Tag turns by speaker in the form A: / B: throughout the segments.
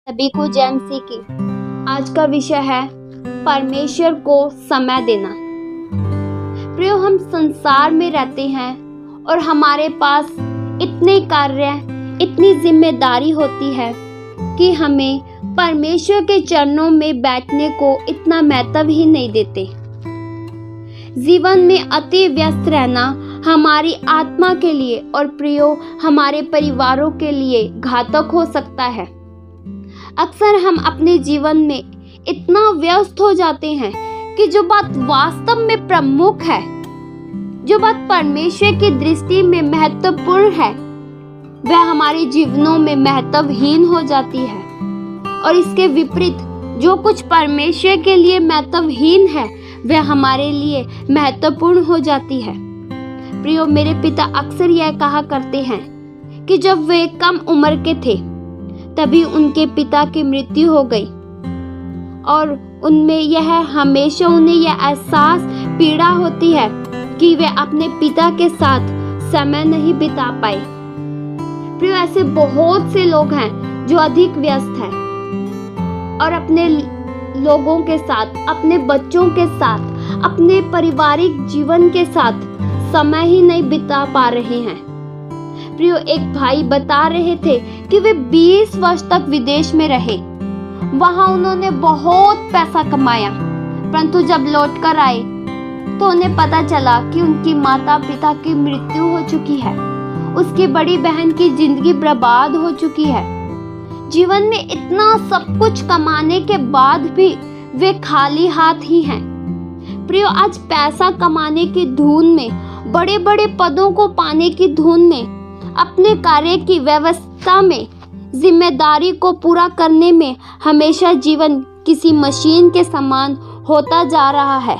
A: सभी को जय मसीह की। आज का विषय है परमेश्वर को समय देना। प्रियो, हम संसार में रहते हैं और हमारे पास इतने कार्य, इतनी जिम्मेदारी होती है कि हमें परमेश्वर के चरणों में बैठने को इतना महत्व ही नहीं देते। जीवन में अति व्यस्त रहना हमारी आत्मा के लिए और प्रियो हमारे परिवारों के लिए घातक हो सकता है। अक्सर हम अपने जीवन में इतना व्यस्त हो जाते हैं कि जो बात वास्तव में प्रमुख है, जो बात परमेश्वर की दृष्टि में महत्वपूर्ण है, वह हमारे जीवनों में महत्वहीन हो जाती है। और इसके विपरीत जो कुछ परमेश्वर के लिए महत्वहीन है वह हमारे लिए महत्वपूर्ण हो जाती है। प्रियो, मेरे पिता अक्सर यह कहा करते हैं कि जब वे कम उम्र के थे तभी उनके पिता की मृत्यु हो गई और उनमें यह हमेशा उन्हें यह एहसास पीड़ा होती है कि वे अपने पिता के साथ समय नहीं बिता पाए। प्रियो, ऐसे बहुत से लोग हैं जो अधिक व्यस्त हैं और अपने लोगों के साथ, अपने बच्चों के साथ, अपने पारिवारिक जीवन के साथ समय ही नहीं बिता पा रहे हैं। प्रियो, एक भाई बता रहे थे कि वे 20 वर्ष तक विदेश में रहे। वहां उन्होंने बहुत पैसा कमाया, परंतु जब लौट कर आए तो उन्हें पता चला कि उनकी माता पिता की मृत्यु हो चुकी है। उसकी बड़ी बहन की जिंदगी बर्बाद हो चुकी है। जीवन में इतना सब कुछ कमाने के बाद भी वे खाली हाथ ही हैं। प्रियो, आज पैसा कमाने की धुन में, बड़े बड़े पदों को पाने की धुन में, अपने कार्य की व्यवस्था में, जिम्मेदारी को पूरा करने में हमेशा जीवन किसी मशीन के समान होता जा रहा है,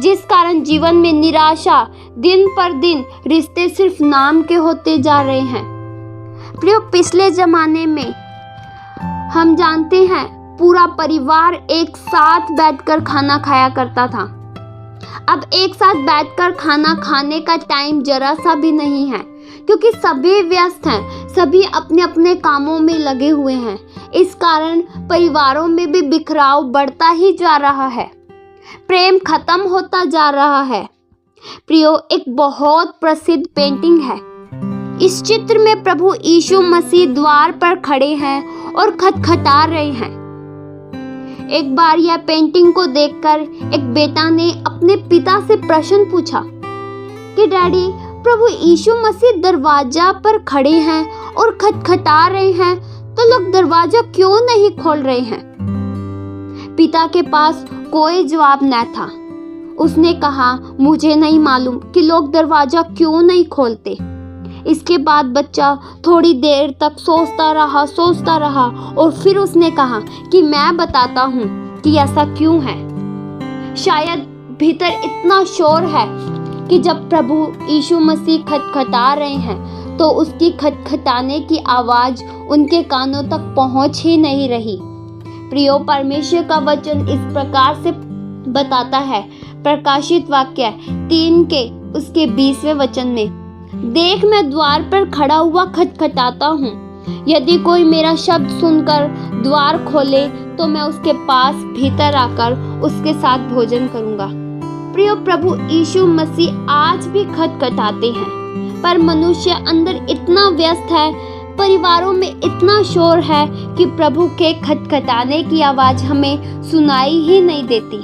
A: जिस कारण जीवन में निराशा, दिन पर दिन रिश्ते सिर्फ नाम के होते जा रहे हैं। प्रियो, पिछले जमाने में हम जानते हैं पूरा परिवार एक साथ बैठकर खाना खाया करता था। अब एक साथ बैठकर खाना खाने का टाइम जरा सा भी नहीं है, क्योंकि सभी व्यस्त हैं, सभी अपने अपने कामों में लगे हुए हैं। इस कारण परिवारों में भी बिखराव बढ़ता ही जा रहा है, प्रेम खत्म होता जा रहा है। प्रियो, एक बहुत प्रसिद्ध पेंटिंग है। इस चित्र में प्रभु यीशु मसीह द्वार पर खड़े हैं और खटखटा रहे हैं। एक बार यह पेंटिंग को देखकर एक बेटा ने अपने पिता से प्रश्न पूछा कि डैडी, प्रभु यीशु मसीह दरवाजा पर खड़े हैं और खटखटा रहे हैं, तो लोग दरवाजा क्यों नहीं खोल रहे हैं? पिता के पास कोई जवाब न था। उसने कहा, मुझे नहीं मालूम कि लोग दरवाजा क्यों नहीं खोलते। इसके बाद बच्चा थोड़ी देर तक सोचता रहा और फिर उसने कहा कि मैं बताता हूँ कि ऐसा क्यों है। शायद भीतर इतना शोर है कि जब प्रभु यीशु मसीह खटखटा रहे हैं तो उसकी खटखटाने की आवाज उनके कानों तक पहुंच ही नहीं रही। प्रियो, परमेश्वर का वचन इस प्रकार से बताता है, प्रकाशित वाक्य 3 के उसके 20वें वचन में, देख, मैं द्वार पर खड़ा हुआ खटखटाता हूँ। यदि कोई मेरा शब्द सुनकर द्वार खोले तो मैं उसके पास भीतर आकर उसके साथ भोजन करूँगा। प्रियो, प्रभु यीशु मसीह आज भी खटखटाते हैं, पर मनुष्य अंदर इतना व्यस्त है, परिवारों में इतना शोर है कि प्रभु के खटखटाने की आवाज हमें सुनाई ही नहीं देती।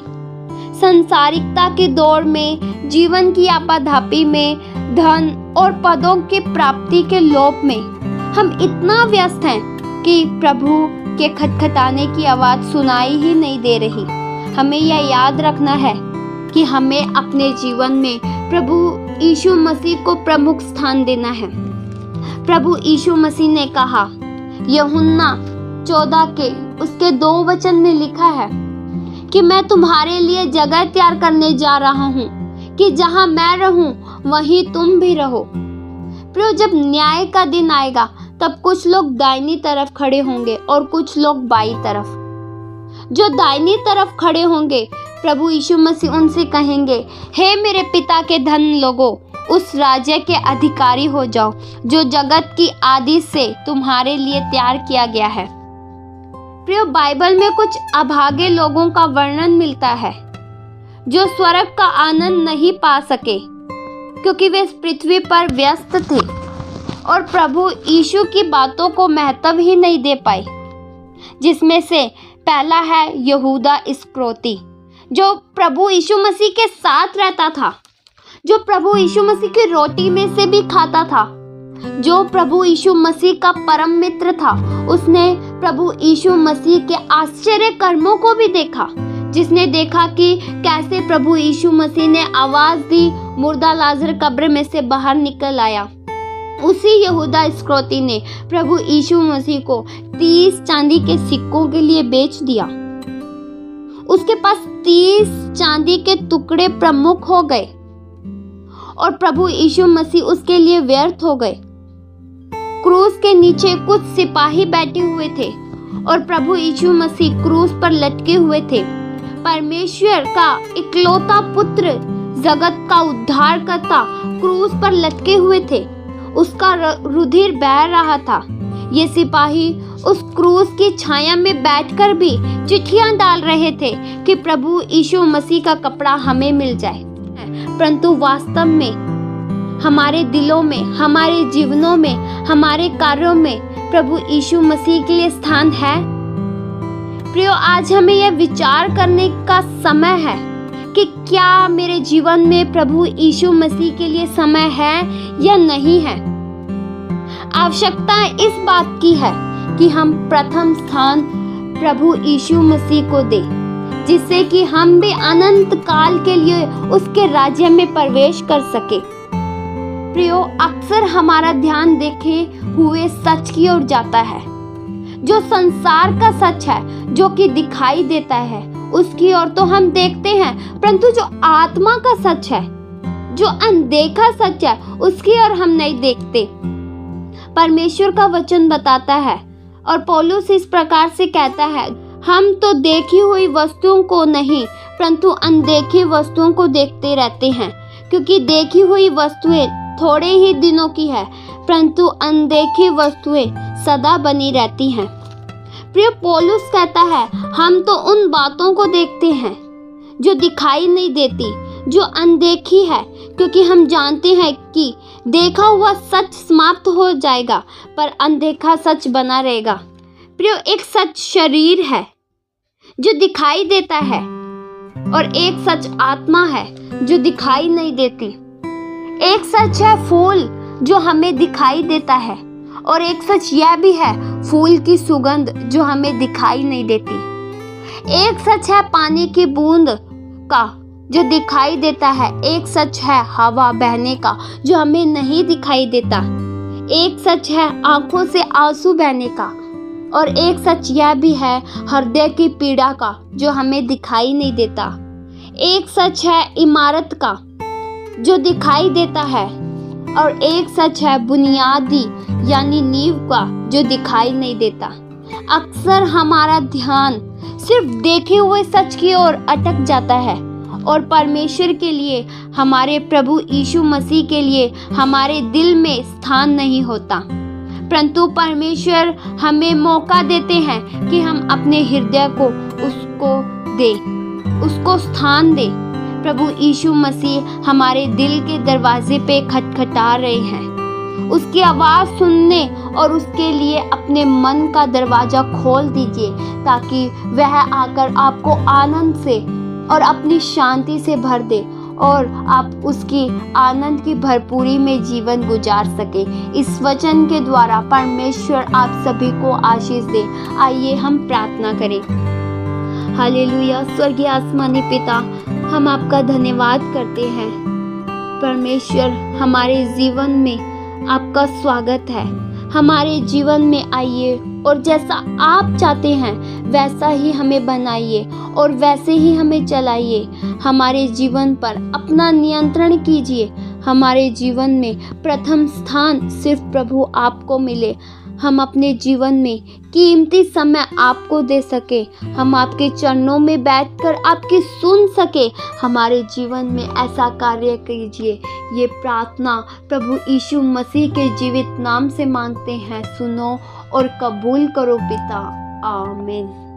A: संसारिकता के दौर में, जीवन की आपाधापी में, धन और पदों की प्राप्ति के लोभ में हम इतना व्यस्त हैं कि प्रभु के खटखटाने की आवाज सुनाई ही नहीं दे रही। हमें यह याद रखना है कि हमें अपने जीवन में प्रभु यीशु मसीह को प्रमुख स्थान देना है। प्रभु यीशु मसीह ने कहा, यूहन्ना 14 के उसके 2 वचन में लिखा है कि मैं तुम्हारे लिए जगह तैयार करने जा रहा हूँ कि जहाँ मैं रहूँ वहीं तुम भी रहो। प्रियो, जब न्याय का दिन आएगा तब कुछ लोग दाहिनी तरफ खड़े होंगे और कुछ लोग बाईं तरफ। जो दाहिनी तरफ खड़े होंगे, प्रभु यीशु मसीह उनसे कहेंगे, हे मेरे पिता के धन लोगों, उस राज्य के अधिकारी हो जाओ जो जगत की आदि से तुम्हारे लिए तैयार किया गया है। प्रिय, बाइबल में कुछ अभागे लोगों का वर्णन मिलता है जो स्वर्ग का आनंद नहीं पा सके क्योंकि वे इस पृथ्वी पर व्यस्त थे और प्रभु यीशु की बातों को महत्व ही नहीं दे पाए। जिसमें से पहला है यहूदा इस्करियोती, जो प्रभु यीशु मसीह के साथ रहता था, जो प्रभु यीशु मसीह की रोटी में से भी खाता था, जो प्रभु यीशु मसीह का परम मित्र था। उसने प्रभु यीशु मसीह के आश्चर्य कर्मों को भी देखा, जिसने देखा कि कैसे प्रभु यीशु मसीह ने आवाज दी, मुर्दा लाजर कब्र में से बाहर निकल आया। उसी यहूदा इस्करियोती ने प्रभु यीशु मसीह को 30 चांदी के सिक्कों के लिए बेच दिया। उसके पास 30 चांदी के टुकड़े प्रमुख हो गए और प्रभु यीशु मसीह उसके लिए व्यर्थ हो गए। क्रूस के नीचे कुछ सिपाही बैठे हुए थे और प्रभु यीशु मसीह क्रूस पर लटके हुए थे। परमेश्वर का इकलौता पुत्र, जगत का उद्धारकर्ता क्रूस पर लटके हुए थे। उसका रुधिर बह रहा था। ये सिपाही उस क्रूस की छाया में बैठकर भी चिट्ठियां डाल रहे थे कि प्रभु यीशु मसीह का कपड़ा हमें मिल जाए। परंतु वास्तव में हमारे दिलों में, हमारे जीवनों में, हमारे कार्यों में प्रभु यीशु मसीह के लिए स्थान है? प्रियो, आज हमें यह विचार करने का समय है कि क्या मेरे जीवन में प्रभु यीशु मसीह के लिए समय है या नहीं है। आवश्यकता इस बात की है कि हम प्रथम स्थान प्रभु यीशु मसीह को दें, जिससे कि हम भी अनंत काल के लिए उसके राज्य में प्रवेश कर सके। प्रियो, अक्सर हमारा ध्यान देखे हुए सच की ओर जाता है। जो संसार का सच है, जो कि दिखाई देता है, उसकी ओर तो हम देखते हैं, परंतु जो आत्मा का सच है, जो अनदेखा सच है, उसकी ओर हम नहीं देखते। परमेश्वर का वचन बताता है और पौलुस इस प्रकार से कहता है, हम तो देखी हुई वस्तुओं को नहीं परंतु अनदेखी वस्तुओं को देखते रहते हैं, क्योंकि देखी हुई वस्तुएं थोड़े ही दिनों की है, परंतु अनदेखी वस्तुएं सदा बनी रहती हैं। प्रिय, पौलुस कहता है, हम तो उन बातों को देखते हैं जो दिखाई नहीं देती, जो अनदेखी है, क्योंकि हम जानते हैं कि देखा हुआ सच समाप्त हो जाएगा पर अनदेखा सच बना रहेगा। प्रिय, एक सच शरीर है जो दिखाई देता है और एक सच आत्मा है जो दिखाई नहीं देती। एक सच है फूल जो हमें दिखाई देता है और एक सच यह भी है फूल की सुगंध जो हमें दिखाई नहीं देती। एक सच है पानी की बूंद का जो दिखाई देता है, एक सच है हवा बहने का जो हमें नहीं दिखाई देता। एक सच है आंखों से आंसू बहने का और एक सच यह भी है हृदय की पीड़ा का जो हमें दिखाई नहीं देता। एक सच है इमारत का जो दिखाई देता है और एक सच है बुनियादी यानी नींव का जो दिखाई नहीं देता। अक्सर हमारा ध्यान सिर्फ देखे हुए सच की ओर अटक जाता है और परमेश्वर के लिए, हमारे प्रभु यीशु मसीह के लिए हमारे दिल में स्थान नहीं होता। परंतु परमेश्वर हमें मौका देते हैं कि हम अपने हृदय को उसको दें, उसको स्थान दें। प्रभु यीशु मसीह हमारे दिल के दरवाजे पे खटखटा रहे हैं। उसकी आवाज़ सुनने और उसके लिए अपने मन का दरवाज़ा खोल दीजिए ताकि वह आकर आपको आनंद से और अपनी शांति से भर दे और आप उसकी आनंद की भरपूरी में जीवन गुजार सके। इस वचन के द्वारा परमेश्वर आप सभी को आशीष दे। आइए हम प्रार्थना करें। हालेलुया। स्वर्गीय आसमानी पिता, हम आपका धन्यवाद करते हैं। परमेश्वर, हमारे जीवन में आपका स्वागत है। हमारे जीवन में आइए और जैसा आप चाहते हैं वैसा ही हमें बनाइए और वैसे ही हमें चलाइए। हमारे जीवन पर अपना नियंत्रण कीजिए। हमारे जीवन में प्रथम स्थान सिर्फ प्रभु आपको मिले। हम अपने जीवन में कीमती समय आपको दे सके। हम आपके चरणों में बैठकर आपकी सुन सके। हमारे जीवन में ऐसा कार्य कीजिए। ये प्रार्थना प्रभु यीशु मसीह के जीवित नाम से मांगते हैं। सुनो और कबूल करो पिता। आमीन।